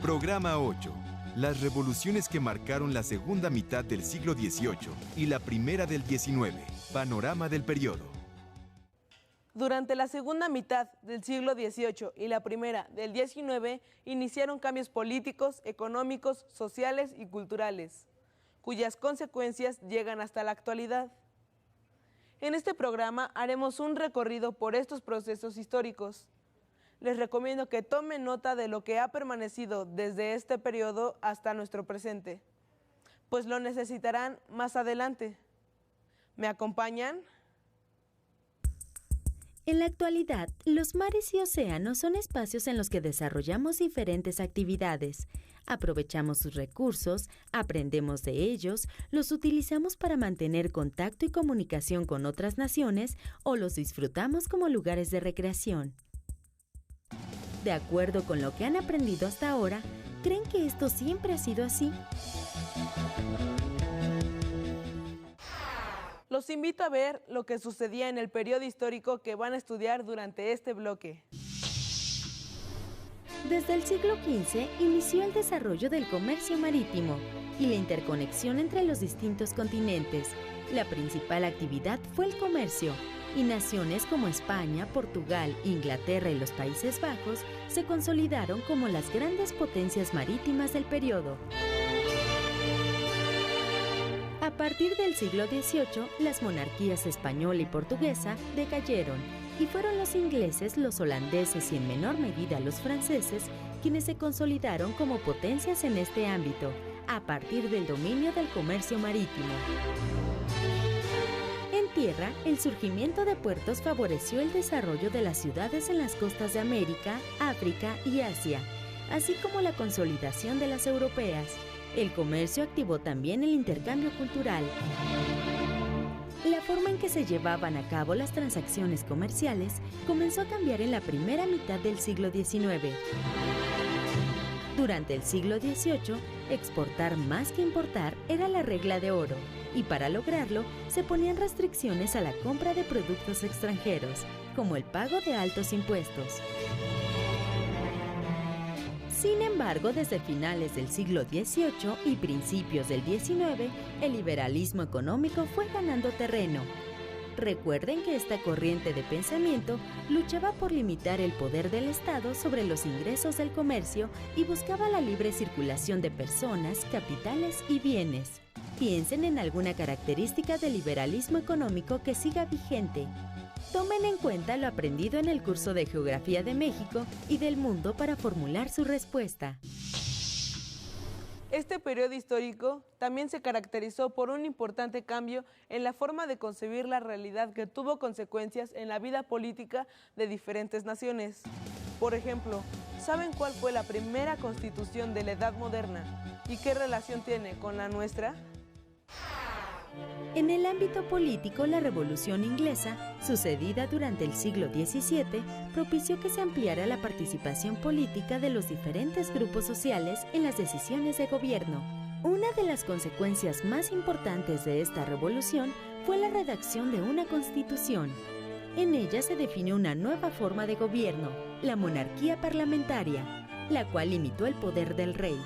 Programa 8. Las revoluciones que marcaron la segunda mitad del siglo XVIII y la primera del XIX. Panorama del periodo. Durante la segunda mitad del siglo XVIII y la primera del XIX iniciaron cambios políticos, económicos, sociales y culturales, cuyas consecuencias llegan hasta la actualidad. En este programa haremos un recorrido por estos procesos históricos. Les recomiendo que tomen nota de lo que ha permanecido desde este periodo hasta nuestro presente, pues lo necesitarán más adelante. ¿Me acompañan? En la actualidad, los mares y océanos son espacios en los que desarrollamos diferentes actividades. Aprovechamos sus recursos, aprendemos de ellos, los utilizamos para mantener contacto y comunicación con otras naciones o los disfrutamos como lugares de recreación. De acuerdo con lo que han aprendido hasta ahora, ¿creen que esto siempre ha sido así? Los invito a ver lo que sucedía en el periodo histórico que van a estudiar durante este bloque. Desde el siglo XV inició el desarrollo del comercio marítimo y la interconexión entre los distintos continentes. La principal actividad fue el comercio, y naciones como España, Portugal, Inglaterra y los Países Bajos se consolidaron como las grandes potencias marítimas del periodo. A partir del siglo XVIII, las monarquías española y portuguesa decayeron, y fueron los ingleses, los holandeses y en menor medida los franceses quienes se consolidaron como potencias en este ámbito, a partir del dominio del comercio marítimo. En tierra, el surgimiento de puertos favoreció el desarrollo de las ciudades en las costas de América, África y Asia, así como la consolidación de las europeas. El comercio activó también el intercambio cultural. La forma en que se llevaban a cabo las transacciones comerciales comenzó a cambiar en la primera mitad del siglo XIX. Durante el siglo XVIII, exportar más que importar era la regla de oro, y para lograrlo se ponían restricciones a la compra de productos extranjeros, como el pago de altos impuestos. Sin embargo, desde finales del siglo XVIII y principios del XIX, el liberalismo económico fue ganando terreno. Recuerden que esta corriente de pensamiento luchaba por limitar el poder del Estado sobre los ingresos del comercio y buscaba la libre circulación de personas, capitales y bienes. Piensen en alguna característica del liberalismo económico que siga vigente. Tomen en cuenta lo aprendido en el curso de Geografía de México y del mundo para formular su respuesta. Este periodo histórico también se caracterizó por un importante cambio en la forma de concebir la realidad que tuvo consecuencias en la vida política de diferentes naciones. Por ejemplo, ¿saben cuál fue la primera constitución de la Edad Moderna y qué relación tiene con la nuestra? En el ámbito político, la Revolución Inglesa, sucedida durante el siglo XVII, propició que se ampliara la participación política de los diferentes grupos sociales en las decisiones de gobierno. Una de las consecuencias más importantes de esta revolución fue la redacción de una constitución. En ella se definió una nueva forma de gobierno, la monarquía parlamentaria, la cual limitó el poder del rey.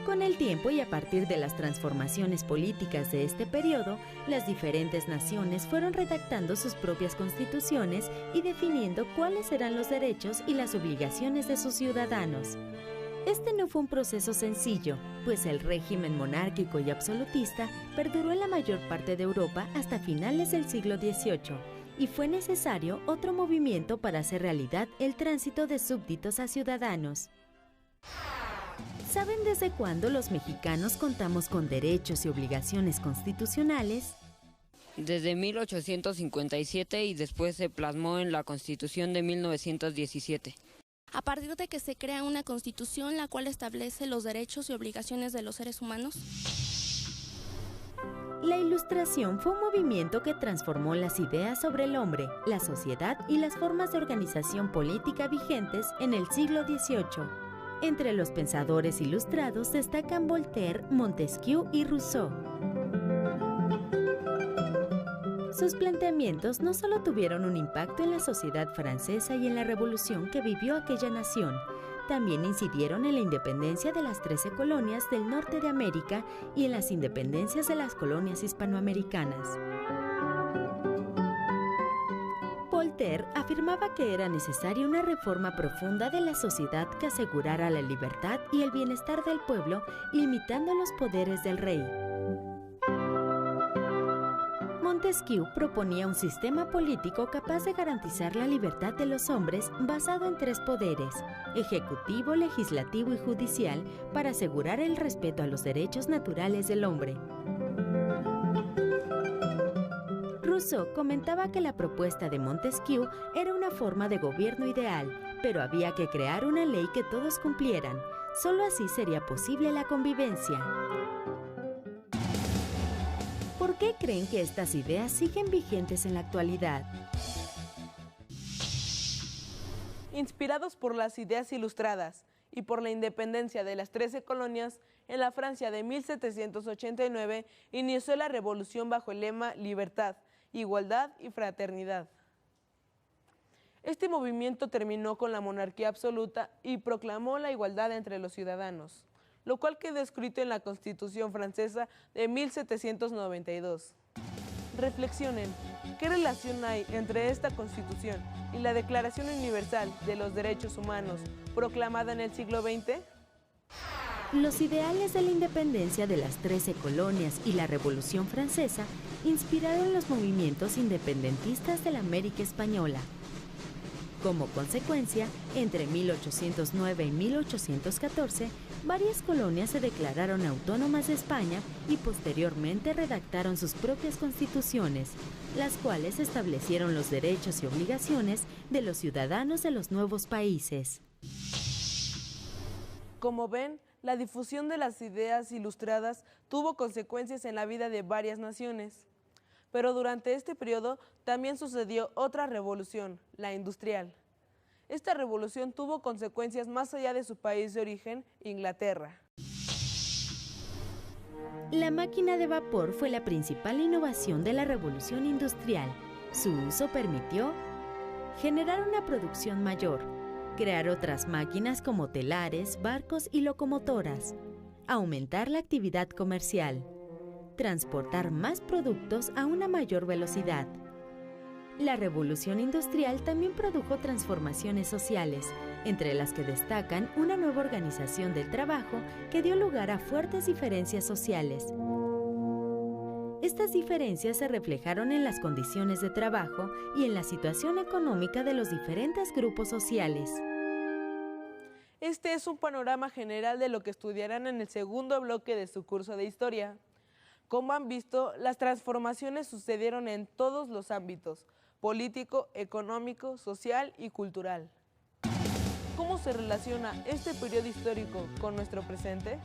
Con el tiempo y a partir de las transformaciones políticas de este periodo, las diferentes naciones fueron redactando sus propias constituciones y definiendo cuáles eran los derechos y las obligaciones de sus ciudadanos. Este no fue un proceso sencillo, pues el régimen monárquico y absolutista perduró en la mayor parte de Europa hasta finales del siglo XVIII, y fue necesario otro movimiento para hacer realidad el tránsito de súbditos a ciudadanos. ¿Saben desde cuándo los mexicanos contamos con derechos y obligaciones constitucionales? Desde 1857 y después se plasmó en la Constitución de 1917. A partir de que se crea una constitución la cual establece los derechos y obligaciones de los seres humanos. La Ilustración fue un movimiento que transformó las ideas sobre el hombre, la sociedad y las formas de organización política vigentes en el siglo XVIII. Entre los pensadores ilustrados destacan Voltaire, Montesquieu y Rousseau. Sus planteamientos no solo tuvieron un impacto en la sociedad francesa y en la revolución que vivió aquella nación, También incidieron en la independencia de las 13 colonias del norte de América y en las independencias de las colonias hispanoamericanas. Voltaire afirmaba que era necesaria una reforma profunda de la sociedad que asegurara la libertad y el bienestar del pueblo, limitando los poderes del rey. Montesquieu proponía un sistema político capaz de garantizar la libertad de los hombres basado en 3 poderes, ejecutivo, legislativo y judicial, para asegurar el respeto a los derechos naturales del hombre. Rousseau comentaba que la propuesta de Montesquieu era una forma de gobierno ideal, pero había que crear una ley que todos cumplieran. Solo así sería posible la convivencia. ¿Por qué creen que estas ideas siguen vigentes en la actualidad? Inspirados por las ideas ilustradas y por la independencia de las 13 colonias, en la Francia de 1789 inició la revolución bajo el lema Libertad, Igualdad y Fraternidad. Este movimiento terminó con la monarquía absoluta y proclamó la igualdad entre los ciudadanos, lo cual quedó escrito en la Constitución francesa de 1792. Reflexionen, ¿qué relación hay entre esta Constitución y la Declaración Universal de los Derechos Humanos proclamada en el siglo XX? Los ideales de la independencia de las 13 colonias y la Revolución Francesa inspiraron los movimientos independentistas de la América Española. Como consecuencia, entre 1809 y 1814, varias colonias se declararon autónomas de España y posteriormente redactaron sus propias constituciones, las cuales establecieron los derechos y obligaciones de los ciudadanos de los nuevos países. Como ven, la difusión de las ideas ilustradas tuvo consecuencias en la vida de varias naciones. Pero durante este periodo también sucedió otra revolución, la industrial. Esta revolución tuvo consecuencias más allá de su país de origen, Inglaterra. La máquina de vapor fue la principal innovación de la revolución industrial. Su uso permitió generar una producción mayor, crear otras máquinas como telares, barcos y locomotoras, aumentar la actividad comercial, transportar más productos a una mayor velocidad. La revolución industrial también produjo transformaciones sociales, entre las que destacan una nueva organización del trabajo que dio lugar a fuertes diferencias sociales. Estas diferencias se reflejaron en las condiciones de trabajo y en la situación económica de los diferentes grupos sociales. Este es un panorama general de lo que estudiarán en el segundo bloque de su curso de historia. Como han visto, las transformaciones sucedieron en todos los ámbitos: político, económico, social y cultural. ¿Cómo se relaciona este periodo histórico con nuestro presente?